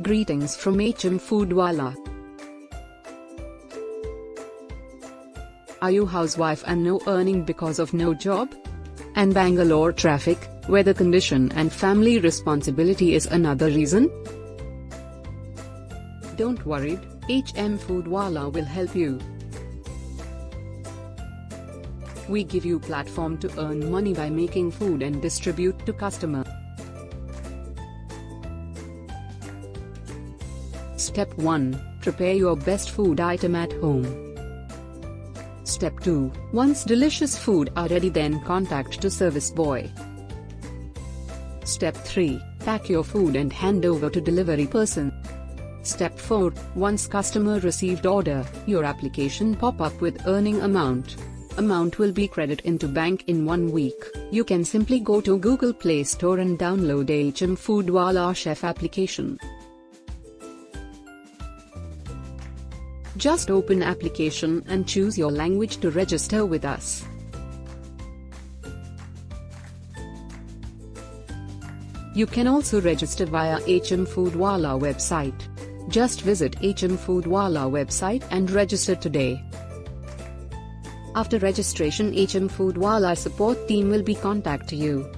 Greetings from Hmfoodwala. Are you housewife and no earning because of no job? And Bangalore traffic, weather condition and family responsibility is another reason? Don't worry, Hmfoodwala will help you. We give you platform to earn money by making food and distribute to customer. Step 1. Prepare your best food item at home. Step 2. Once delicious food are ready, then contact to service boy. Step 3. Pack your food and hand over to delivery person. Step 4. Once customer received order, your application pop up with earning amount. Amount will be credited into bank in 1 week. You can simply go to Google Play Store and download Hmfoodwala Chef application. Just open application and choose your language to register with us. You can also register via Hmfoodwala website. Just visit Hmfoodwala website and register today. After registration, Hmfoodwala support team will be contact you.